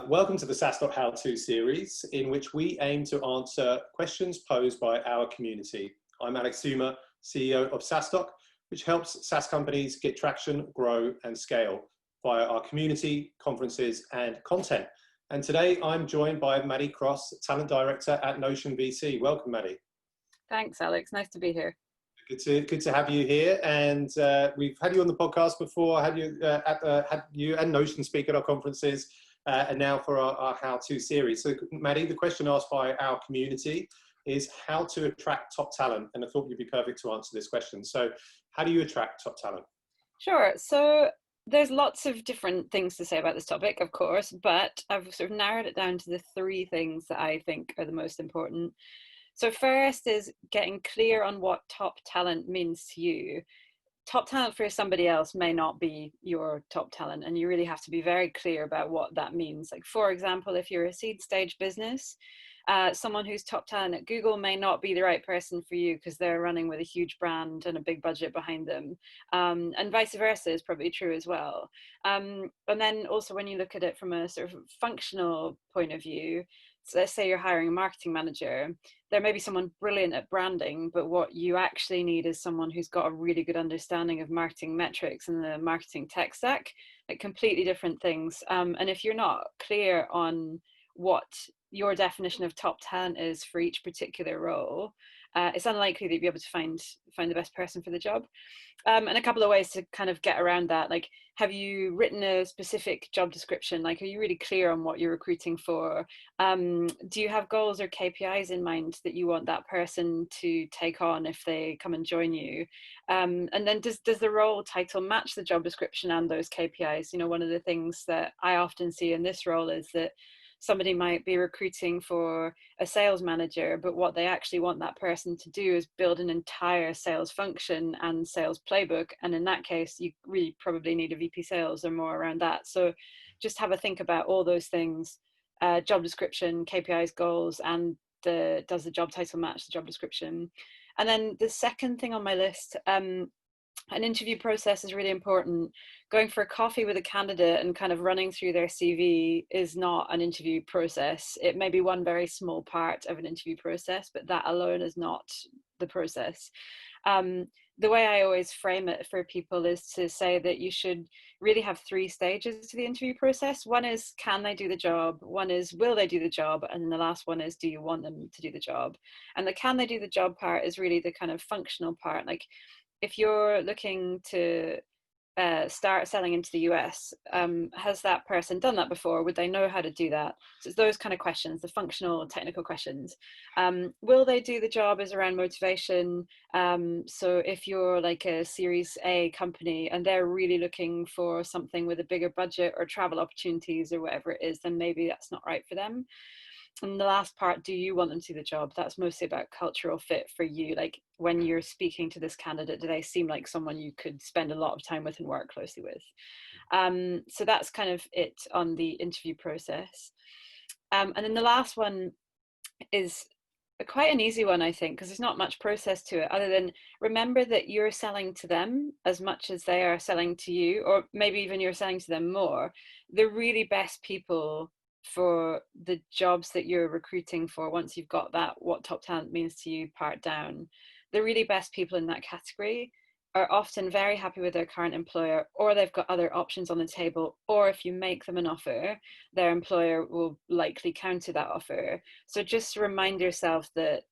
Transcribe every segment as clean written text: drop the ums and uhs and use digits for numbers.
Welcome to the SaaStock How-To series, in which we aim to answer questions posed by our community. I'm Theuma, CEO of SaaStock, which helps SaaS companies get traction, grow, and scale via our community, conferences, and content. And today I'm joined by Maddy Cross, Talent Director at Notion VC. Welcome, Maddy. Thanks, Alex. Nice to be here. Good to have you here, and we've had you on the podcast before. Had you and Notion speak at our conferences, and now for our how-to series. So, Maddy, the question asked by our community is how to attract top talent, and I thought you'd be perfect to answer this question. So, how do you attract top talent? Sure. So there's lots of different things to say about this topic, of course, but I've sort of narrowed it down to the three things that I think are the most important. So first is getting clear on what top talent means to you. Top talent for somebody else may not be your top talent, and you really have to be very clear about what that means. Like, for example, if you're a seed stage business, someone who's top talent at Google may not be the right person for you because they're running with a huge brand and a big budget behind them. And vice versa is probably true as well. And then also when you look at it from a sort of functional point of view, so let's say you're hiring a marketing manager, there may be someone brilliant at branding, but what you actually need is someone who's got a really good understanding of marketing metrics and the marketing tech stack, like completely different things. And if you're not clear on what your definition of top talent is for each particular role, it's unlikely that you'll be able to find the best person for the job. And a couple of ways to kind of get around that, like, have you written a specific job description? Like, are you really clear on what you're recruiting for? Do you have goals or KPIs in mind that you want that person to take on if they come and join you? And then does the role title match the job description and those KPIs? You know, one of the things that I often see in this role is that somebody might be recruiting for a sales manager, but what they actually want that person to do is build an entire sales function and sales playbook. And in that case, you really probably need a VP sales or more around that. So just have a think about all those things, job description, KPIs, goals, and does the job title match the job description? And then the second thing on my list, an interview process is really important. Going for a coffee with a candidate and kind of running through their CV is not an interview process. It may be one very small part of an interview process, but that alone is not the process. The way I always frame it for people is to say that you should really have three stages to the interview process. One is, can they do the job? One is, will they do the job? And then the last one is, do you want them to do the job? And the can they do the job part is really the kind of functional part. Like, if you're looking to start selling into the US, has that person done that before? Would they know how to do that? So it's those kind of questions, the functional, technical questions. Will they do the job is around motivation. So if you're like a Series A company and they're really looking for something with a bigger budget or travel opportunities or whatever it is, then maybe that's not right for them. And the last part, do you want them to do the job? That's mostly about cultural fit for you. Like, when you're speaking to this candidate, do they seem like someone you could spend a lot of time with and work closely with? So that's kind of it on the interview process. And then the last one is quite an easy one, I think, because there's not much process to it other than remember that you're selling to them as much as they are selling to you, or maybe even you're selling to them more. The really best people for the jobs that you're recruiting for, once you've got that what top talent means to you part down, the really best people in that category are often very happy with their current employer, or they've got other options on the table, or if you make them an offer, their employer will likely counter that offer. So just remind yourself that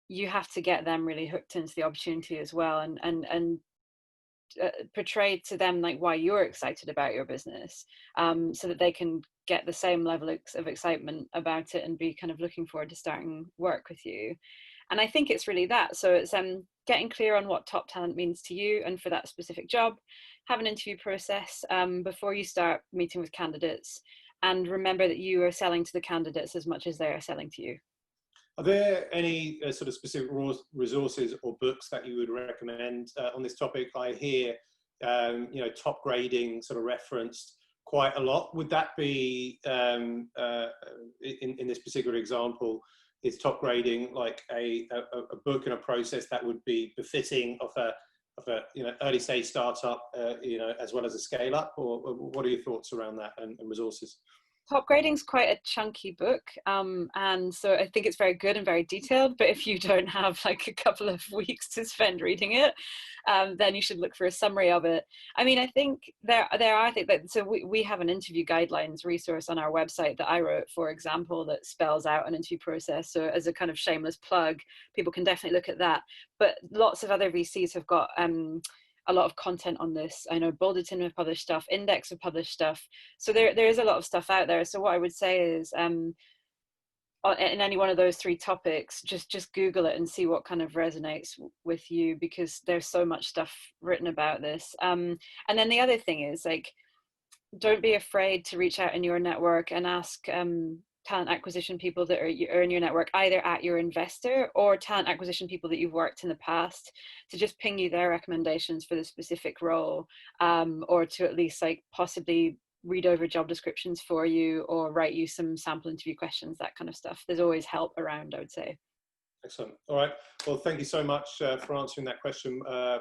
you have to get them really hooked into the opportunity as well, and portray to them like why you're excited about your business, so that they can get the same level of excitement about it and be kind of looking forward to starting work with you. And I think it's really that. So it's getting clear on what top talent means to you and for that specific job. Have an interview process before you start meeting with candidates, and remember that you are selling to the candidates as much as they are selling to you. Are there any sort of specific resources or books that you would recommend on this topic? I hear, top grading sort of referenced quite a lot. Would that be, in this particular example, is top grading like a book and a process that would be befitting of a early stage startup, as well as a scale up? Or what are your thoughts around that and resources? Top Grading's quite a chunky book, and so I think it's very good and very detailed, but if you don't have like a couple of weeks to spend reading it, then you should look for a summary of it. I mean, I think I think that, so we have an interview guidelines resource on our website that I wrote, for example, that spells out an interview process. So as a kind of shameless plug, people can definitely look at that. But lots of other VCs have got a lot of content on this. I know Boulderton have published stuff, Index have published stuff. So there is a lot of stuff out there. So what I would say is, in any one of those three topics, just Google it and see what kind of resonates with you, because there's so much stuff written about this. And then the other thing is, like, don't be afraid to reach out in your network and ask talent acquisition people that are in your network, either at your investor or talent acquisition people that you've worked in the past, to just ping you their recommendations for the specific role, or to at least like possibly read over job descriptions for you or write you some sample interview questions, that kind of stuff. There's always help around, I would say. Excellent. All right. Well, thank you so much for answering that question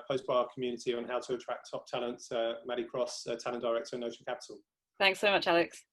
posed by our community on how to attract top talent. Maddy Cross, Talent Director at Notion Capital. Thanks so much, Alex.